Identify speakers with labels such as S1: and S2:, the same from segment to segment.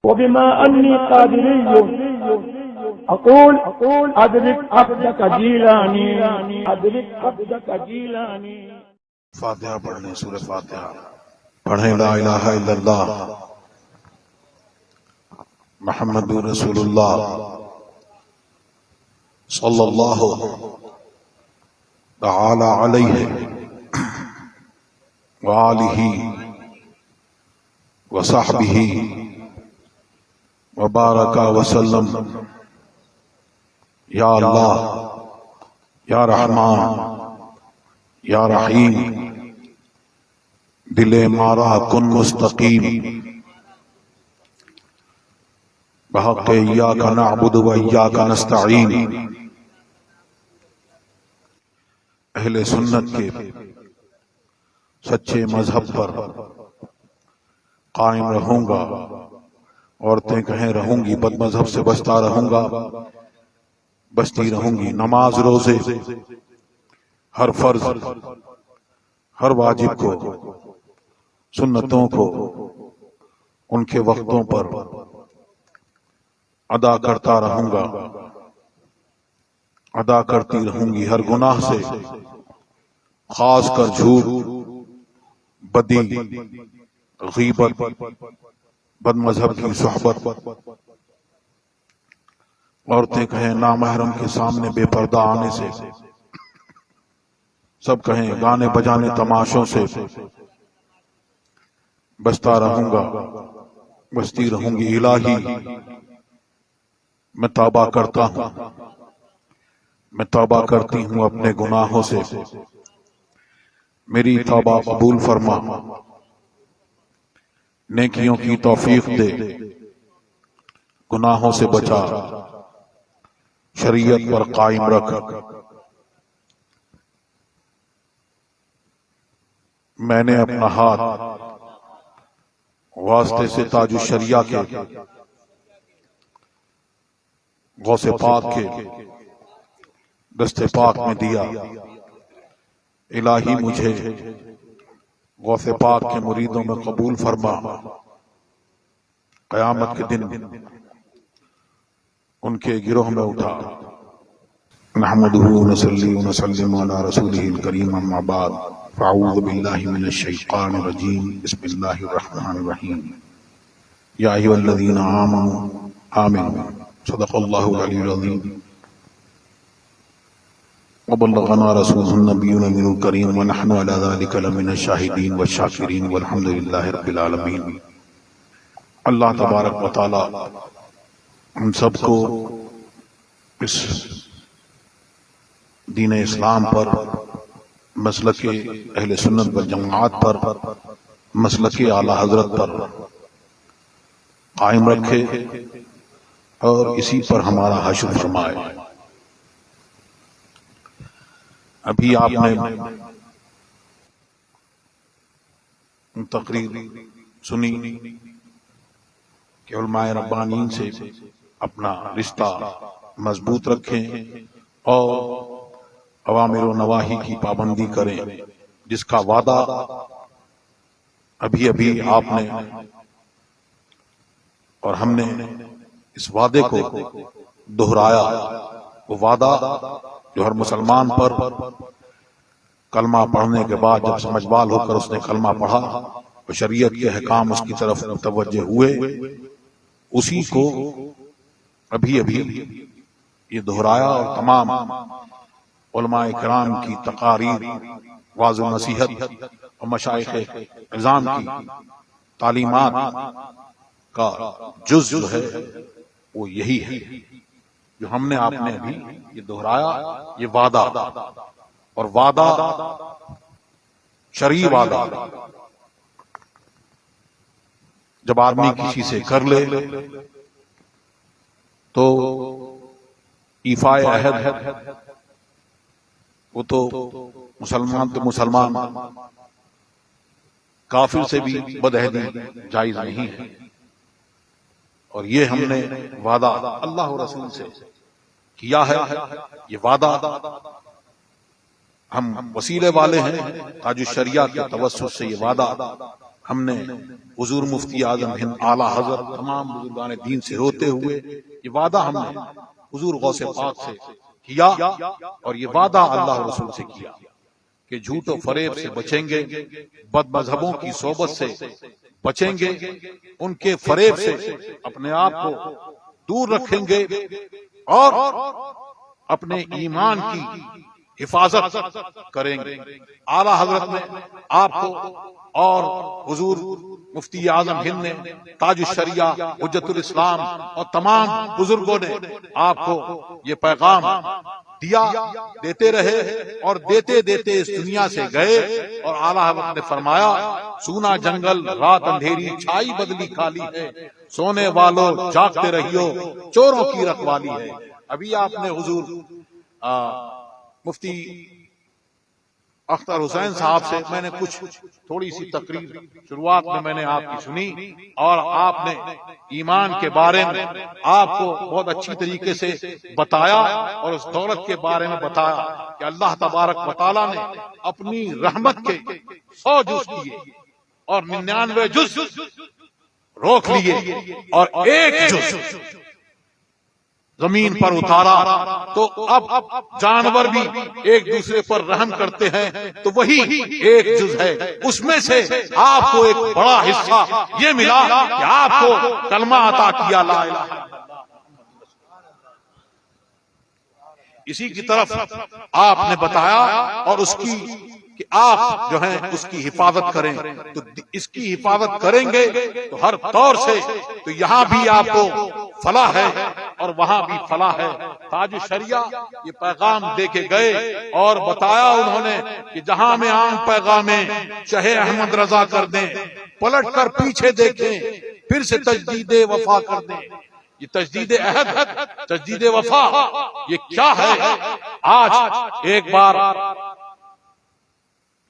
S1: وبما أني قادري أقول أدرك عبدك جيلاني أدرك عبدك جيلاني.
S2: فاتحہ پڑھنے، سورہ فاتحہ پڑھیں. لا الہ الا اللہ محمد رسول اللہ صلی اللہ تعالی علیہ وآلہ وصحبہ وبارک وسلم. یا اللہ، یا رحمان، یا رحیم، دل مارا کن مستقیم، بحق ایاک نعبد و ایاک نستعین. اہل سنت کے سچے مذہب پر قائم رہوں گا. عورتیں کہیں رہوں گی، بد مذہب سے بچتا رہوں گا، بچتی رہوں گی. نماز، روزے، ہر فرض، ہر واجب کو، سنتوں کو ان کے وقتوں پر ادا کرتا رہوں گا، ادا کرتی رہوں گی. ہر گناہ سے، خاص کر جھوٹ، بدی، غیبت، بد مذہب کی صحبت. عورتیں کہیں نامحرم کے سامنے بے پردہ آنے سے، سب کہیں گانے بجانے تماشوں سے بچتا رہوں گا، بچتی رہوں گی. الہی میں توبہ کرتا ہوں، میں توبہ کرتی ہوں اپنے گناہوں سے. میری توبہ قبول فرما، نیکیوں کی توفیق دے، گناہوں سے بچا، شریعت پر قائم رکھ. میں نے اپنا ہاتھ واسطے سے تاج الشریعہ کے غوث پاک کے دست پاک میں دیا. الہی مجھے غوث پاک کے مریدوں میں قبول فرما. قیامت کے دن ان کے گروہ میں اٹھا. نحمدہ ونصلی ونسلم علی رسولہ الکریم. اما بعد فاعوذ باللہ من الشیطان الرجیم. بسم اللہ الرحمن الرحیم. یا ایھا الذین آمنوا آمنوا صدق اللہ العلی العظیم وبلغنا رسولہ النبی الامین الکریم ونحن علی ذلک لمن الشاہدین والشاکرین والحمد للہ رب العالمین. اللہ تبارک و تعالی ہم سب کو اس دین اسلام پر، مسلک اہل سنت والجماعت پر، مسلک اعلی حضرت پر قائم رکھے اور اسی پر ہمارا حشر فرمائے. ابھی آپ نے تقریر سنی کہ علماء ربانیین سے اپنا رشتہ مضبوط رکھیں اور اوامر و نواہی کی پابندی کریں، جس کا وعدہ ابھی آپ نے اور ہم نے اس وعدے کو دہرایا. وہ وعدہ جو ہر مسلمان پر کلمہ پڑھنے کے بعد جب سمجھ بال ہو کر اس نے کلمہ پڑھا اور شریعت کے احکام اس کی طرف متوجہ ہوئے، اسی کو ابھی یہ دہرایا. اور تمام علماء کرام کی تقاریر، واعظ و نصیحت اور مشائخ عظام کی تعلیمات کا جز جو ہے وہ یہی ہے جو ہم نے آپ نے ابھی یہ دہرایا. یہ وعدہ، اور وعدہ شرعی وعدہ جب آدمی کسی سے کر لے تو ایفاء عہد ہے. وہ تو مسلمان کافر سے بھی بدعہدی جائز نہیں ہے. اور یہ ہم نے وعدہ اللہ و رسول سے کیا ہے. یہ وعدہ ہم وسیلے والے ہیں، تاج الشریعہ کے توسط سے یہ وعدہ ہم نے حضور مفتی اعظم ہند اعلیٰ حضرت تمام بزرگان دین سے ہوتے ہوئے یہ وعدہ ہم نے حضور غوث پاک سے کیا اور یہ وعدہ اللہ رسول سے کیا کہ جھوٹ و فریب سے بچیں گے، بد مذہبوں کی صحبت سے بچیں گے، ان کے فریب سے اپنے آپ کو دور رکھیں گے اور اپنے ایمان کی حفاظت کریں گے۔ اعلیٰ حضرت نے آپ کو اور حضور مفتی اعظم ہند نے، تاج الشریعہ، حجت الاسلام اور تمام بزرگوں نے آپ کو یہ پیغام دیا، دیتے رہے اور دیتے دیتے اس دنیا سے گئے۔ اور اعلیٰ حضرت نے فرمایا سونا جنگل رات اندھیری چھائی بدلی کالی ہے، سونے والوں جاگتے رہیو چوروں کی رکھوالی ہے۔ ابھی آپ نے حضور مفتی اختر حسین صاحب سے میں نے کچھ تھوڑی سی تقریر شروعات میں نے آپ کی سنی اور آپ نے ایمان کے بارے میں آپ کو بہت اچھی طریقے سے بتایا اور اس دولت کے بارے میں بتایا کہ اللہ تبارک و تعالیٰ نے اپنی رحمت کے 100 جز کیے اور 99 جز روک لیے اور 1 جز زمین پر اتارا، تو اب جانور بھی ایک دوسرے پر رحم کرتے ہیں، تو وہی 1 جز ہے۔ اس میں سے آپ کو ایک بڑا حصہ یہ ملا کہ آپ کو کلمہ عطا کیا لا الہ الا اللہ۔ اسی کی طرف آپ نے بتایا اور اس کی کہ آپ جو ہیں اس کی حفاظت کریں، تو اس کی حفاظت کریں گے تو ہر طور سے تو یہاں بھی آپ کو فلاح ہے اور وہاں بھی فلاح ہے۔ تاج الشریعہ یہ پیغام دے کے گئے اور بتایا انہوں نے کہ جہاں میں عام پیغامیں چاہے احمد رضا کر دیں، پلٹ کر پیچھے دیکھیں، پھر سے تجدید وفا کر دیں۔ یہ تجدید عہد، تجدید وفا یہ کیا ہے؟ آج ایک بار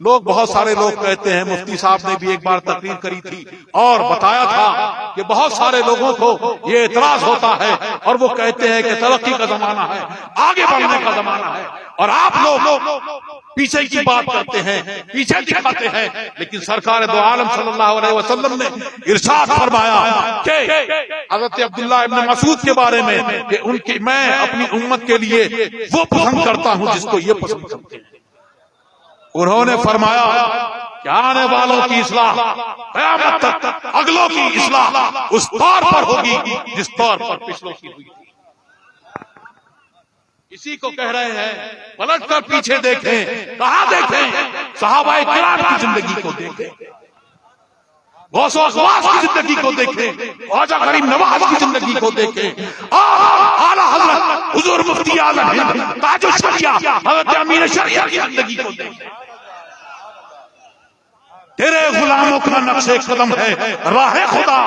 S2: لوگ بہت سارے لوگ کہتے ہیں، مفتی صاحب نے بھی ایک بار تقریر کری تھی اور بتایا تھا کہ بہت سارے لوگوں کو یہ اعتراض ہوتا ہے اور وہ کہتے ہیں کہ ترقی کا زمانہ ہے، آگے بڑھنے کا زمانہ ہے، اور آپ لوگ پیچھے کی بات کرتے ہیں، پیچھے دکھاتے ہیں۔ لیکن سرکار دو عالم صلی اللہ علیہ وسلم نے ارشاد فرمایا کہ حضرت عبداللہ ابن مسعود کے بارے میں کہ ان کی میں اپنی امت کے لیے وہ پسند کرتا ہوں جس کو یہ پسند کرتے ہیں۔ انہوں نے فرمایا کہ آنے والوں کی اصلاح قیامت تک اگلوں کی اصلاح اس طور پر ہوگی جس طور پر پچھلوں کی ہوئی تھی۔ اسی کو کہہ رہے ہیں پلٹ کر پیچھے دیکھیں، کہاں دیکھیں؟ صحابہ کرام کی زندگی کو دیکھیں، غوث و اغواث کی زندگی کو دیکھیں، خواجہ غریب نواز کی زندگی کو دیکھیں، اور اعلیٰ حضرت حضور مفتی اعظم ہند تاج الشریعہ حضرت امیر شریعہ کی زندگی کو دیکھیں۔ تیرے غلاموں کا نقش قدم ہے راہ خدا،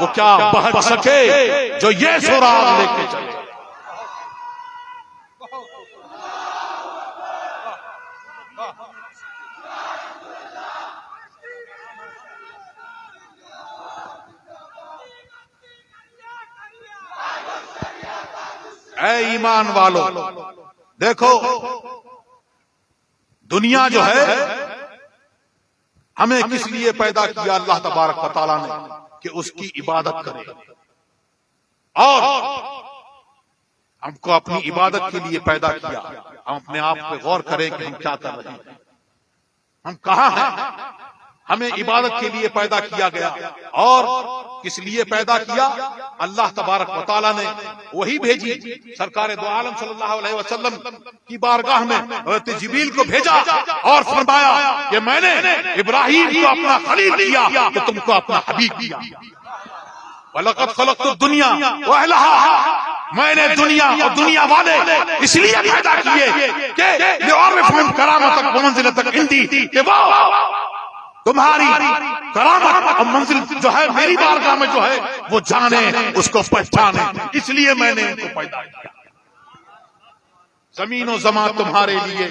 S2: وہ کیا بہت سکے جو یہ سراغ لے کے چلے۔ اے ایمان والو، دیکھو دنیا جو ہے ہمیں کس لیے پیدا کیا اللہ تبارک و تعالیٰ نے کہ اس کی عبادت کریں، اور ہم کو اپنی عبادت کے لیے پیدا کیا۔ ہم اپنے آپ پہ غور کریں کہ ہم کیا کر رہے ہیں، ہم کہاں ہیں۔ ہمیں عبادت کے لیے پیدا کیا گیا، اور کس لیے پیدا کیا؟ اللہ تبارک و تعالیٰ نے وہی بھیجی، سرکار دو عالم صلی اللہ علیہ وسلم کی بارگاہ میں حضرت جبریل کو بھیجا اور فرمایا کہ میں نے ابراہیم کو اپنا خلیل کیا کہ تم کو اپنا حبیب کیا۔ وَلَقَدْ خَلَقْتُ الدُّنْيَا وَأَهْلَهَا، میں نے دنیا اور دنیا والے اس لیے پیدا کیے کہ لِأَعْرِفَهُمْ كَرَامَتَكَ وَمَنزِلَتَكَ عِنْدِي، کہ وہ تمہاری کرامت اور منزل جو ہے میری بارگاہ میں جو ہے وہ جانے، اس کو پہچانے، اس لیے میں نے ان کو پیدا کیا۔ زمین و زمان تمہارے لیے،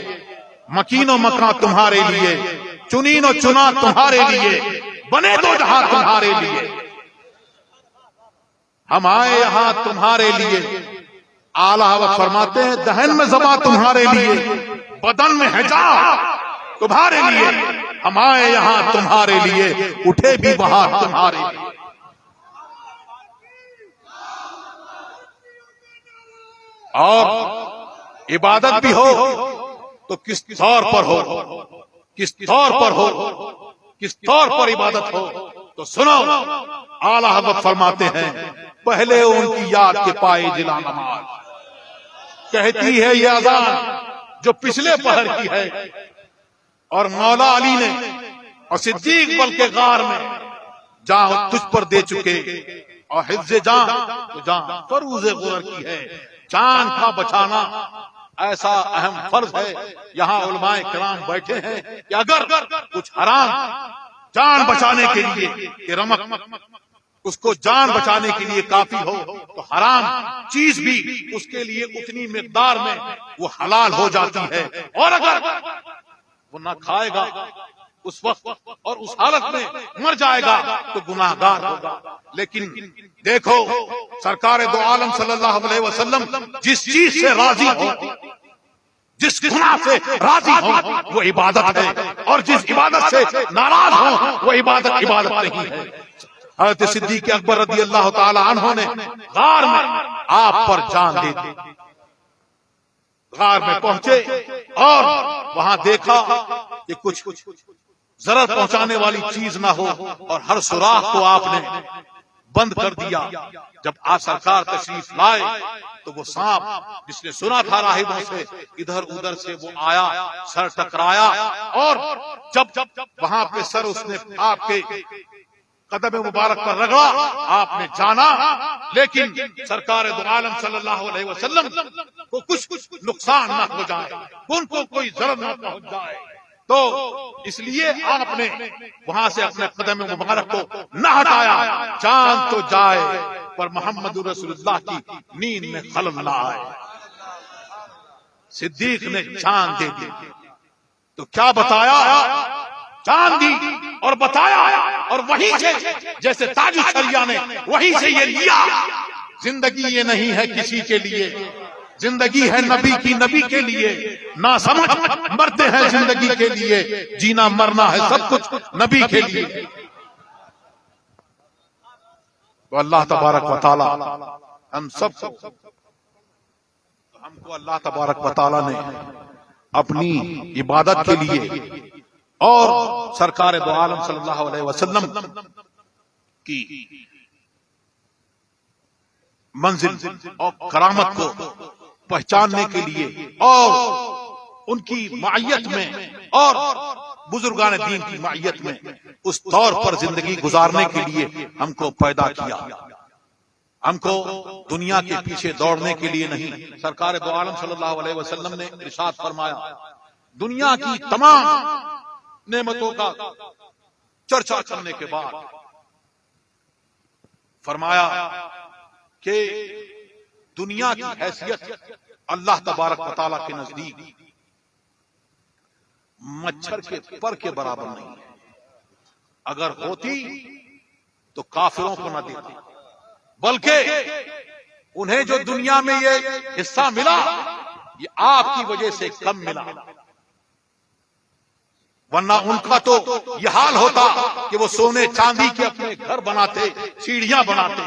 S2: مکین و مکان تمہارے لیے، چنین و چنا تمہارے لیے، بنے دو جہاں تمہارے لیے، ہم آئے یہاں تمہارے لیے۔ اعلیٰ حضرت فرماتے ہیں دہن میں زباں تمہارے لیے، بدن میں ہے جان تمہارے لیے، ہم آئے یہاں تمہارے لیے، اٹھے بھی وہاں تمہارے لیے۔ اور عبادت بھی ہو تو کس طور پر ہو، کس طور پر ہو، کس طور پر عبادت ہو تو سنو، اعلی حضرت فرماتے ہیں پہلے ان کی یاد کے پائے جلا نماز، کہتی ہے یہ اذان جو پچھلے پہر کی ہے، اور مولا علی نے اور صدیق بلکہ غار میں جان تجھ پر دے چکے، اور حفظ جان تو جان فروز غرر کی ہے۔ جان کا بچانا ایسا اہم فرض ہے، یہاں علماء کرام بیٹھے ہیں کہ اگر کچھ حرام جان بچانے کے لیے کہ رمق اس کو جان بچانے کے لیے کافی ہو تو حرام چیز بھی اس کے لیے اتنی مقدار میں وہ حلال ہو جاتی ہے، اور اگر وہ نہ کھائے گا اس وقت اور اس حالت میں مر جائے گا تو گناہگار ہوگا۔ لیکن دیکھو سرکار دو عالم صلی اللہ علیہ وسلم جس چیز سے راضی ہو، جس گناہ سے راضی ہو وہ عبادت ہے، اور جس عبادت سے ناراض ہو وہ عبادت نہیں ہے۔ حضرت صدیق اکبر رضی اللہ تعالی عنہ نے غار میں آپ پر جان دے دی، غار میں پہنچے اور وہاں دیکھا کہ کچھ ضرر پہنچانے والی چیز نہ ہو، اور ہر سوراخ کو آپ نے بند کر دیا۔ جب آپ سرکار تشریف لائے تو وہ سانپ جس نے سنا تھا راہبوں سے ادھر ادھر سے وہ آیا، سر ٹکرایا، اور جب وہاں پہ سر اس نے آپ کے قدم مبارک پر رگڑا، آپ نے جانا لیکن سرکار دو عالم صلی اللہ علیہ وسلم کو کچھ نقصان نہ ہو جائے، ان کو کوئی ضرر نہ پہنچ جائے، تو اس لیے آپ نے وہاں سے اپنے قدم مبارک کو نہ ہٹایا۔ جان تو جائے پر محمد رسول اللہ کی نیند میں خلل نہ آئے۔ صدیق نے جان دے دی تو کیا بتایا، جان دی اور بتایا، اور وہیں سے جیسے تاج الشریعہ نے وہیں سے یہ لیا، زندگی یہ نہیں ہے کسی کے لیے، زندگی ہے نبی کی، نبی کے لیے، نہ سمجھ مرتے ہیں زندگی کے لیے، جینا مرنا ہے سب کچھ نبی کے لیے۔ تو اللہ تبارک و تعالی ہم سب کو، ہم کو اللہ تبارک و تعالی نے اپنی عبادت کے لیے اور سرکار دو عالم صلی اللہ علیہ وسلم کی منزل اور کرامت کو پہچاننے کے لیے اور ان کی معیت میں اور بزرگان دین کی معیت میں اس طور پر زندگی گزارنے کے لیے ہم کو پیدا کیا، ہم کو دنیا کے پیچھے دوڑنے کے لیے نہیں۔ سرکار دو عالم صلی اللہ علیہ وسلم نے ارشاد فرمایا، دنیا کی تمام نعمتوں کا چرچا کرنے کے بعد فرمایا کہ دنیا کی حیثیت اللہ تبارک و تعالیٰ کے نزدیک مچھر کے پر کے برابر نہیں ہے، اگر ہوتی تو کافروں کو نہ دیتی، بلکہ انہیں جو دنیا میں یہ حصہ ملا یہ آپ کی وجہ سے کم ملا، ورنہ ان کا تو یہ حال ہوتا کہ وہ سونے چاندی کے اپنے گھر بناتے، سیڑھیاں بناتے،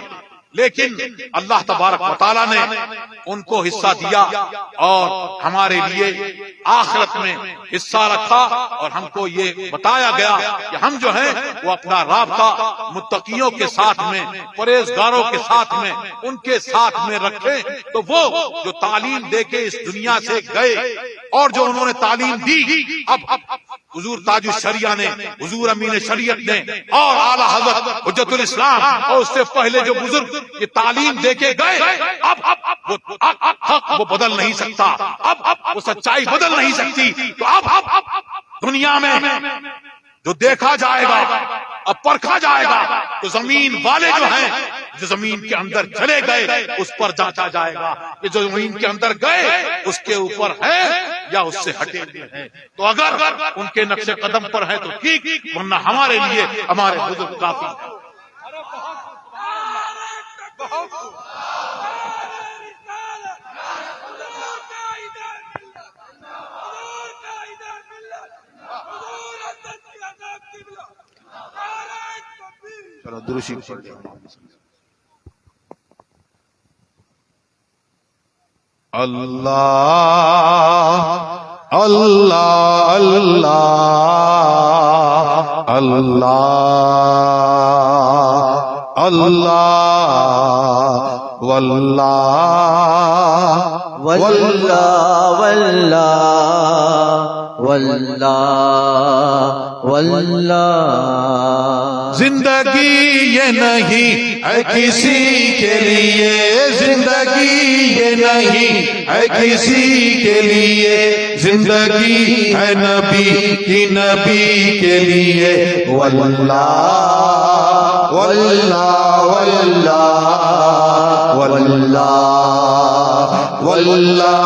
S2: لیکن اللہ تبارک و تعالیٰ نے ان کو حصہ دیا اور ہمارے لیے آخرت میں حصہ رکھا، اور ہم کو یہ بتایا گیا کہ ہم جو ہیں وہ اپنا رابطہ متقیوں کے ساتھ میں، پرہیزگاروں کے ساتھ میں، ان کے ساتھ میں رکھیں، تو وہ جو تعلیم دے کے اس دنیا سے گئے اور جو انہوں نے تعلیم دی، اب حضور تاج الشریعہ نے، حضور امین شریعت نے اور اعلیٰ حضرت حجت الاسلام اور اس سے پہلے جو بزرگ یہ تعلیم دے کے گئے، اب وہ حق وہ بدل نہیں سکتا، اب وہ سچائی بدل نہیں سکتی، تو اب دنیا میں جو دیکھا جائے گا، اب پرکھا جائے گا، تو زمین والے جو ہیں جو زمین کے اندر چلے گئے اس پر جانچا جائے گا کہ جو زمین کے اندر گئے اس کے اوپر ہے یا اس سے ہٹے ہوئے ہیں، تو اگر ان کے نقش قدم پر ہے تو ٹھیک، ورنہ ہمارے لیے ہمارے بزرگ کافی ہیں۔ پہلے درود شریف پڑھ لیں. اللہ اللہ اللہ اللہ اللہ واللہ
S3: واللہ واللہ واللہ واللہ.
S2: زندگی یہ نہیں ہے کسی کے لیے، زندگی یہ نہیں ہے کسی کے لیے، زندگی ہے نبی کی نبی کے لیے. واللہ واللہ واللہ واللہ واللہ.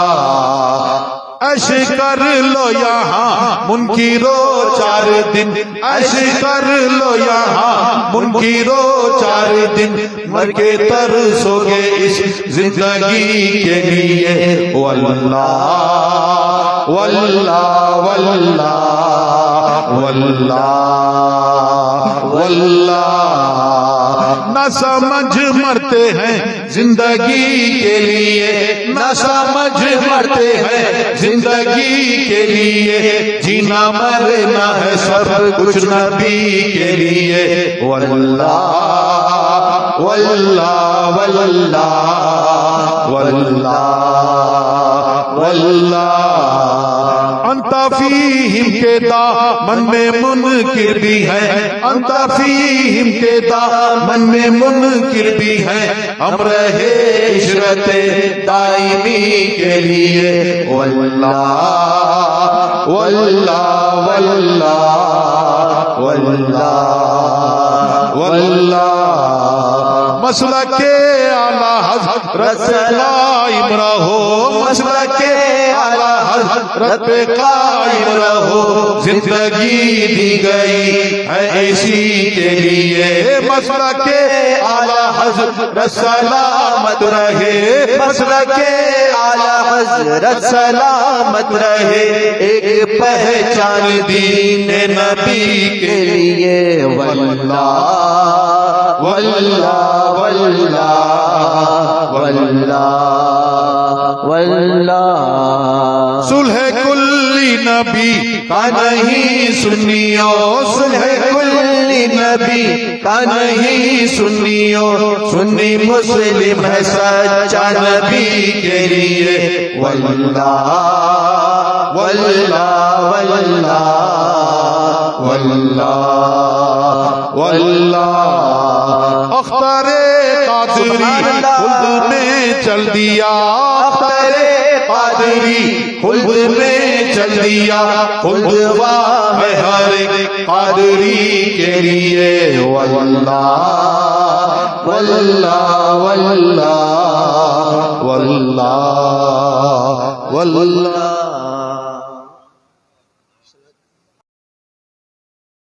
S2: عش کر لو یہاں منکرو 4 دن، عش کر لو یہاں منکرو 4 دن، مر کے ترسو گے اس زندگی کے لیے. واللہ واللہ واللہ واللہ واللہ. نہ سمجھ مرتے ہیں زندگی کے لیے، نہ سمجھ مرتے ہیں زندگی کے لیے، جینا مرنا ہے سب کچھ نبی کے لیے. واللہ واللہ واللہ واللہ واللہ. انت فیہم کے دامن میں منکر بھی ہے، انت فیہم کے دامن میں منکر بھی ہے، ہم رہے عشرت دائمی کے لیے. واللہ واللہ واللہ واللہ واللہ. مسلک اعلیٰ حضرت قائم رہو، مسلک اعلیٰ حضرت پہ قائم رہو، زندگی دی گئی ہے اسی کے لیے. مسلک اعلیٰ حضرت سلامت رہے، مسلک اعلیٰ حضرت سلامت رہے، ایک پہچان دین نبی کے لیے. واللہ واللہ واللہ واللہ واللہ. صلح کلی نبی کا نہیں سنیو، صلح کلی نبی کا نہیں سنیو، سنی مسلم ہے سچا نبی کے لیے. واللہ واللہ واللہ واللہ واللہ. اختر قادری خلد میں چل دیا، اختر قادری خلد میں چل دیا، خلد واہ ہے ہر ایک قادری کے لیے. واللہ واللہ واللہ واللہ واللہ.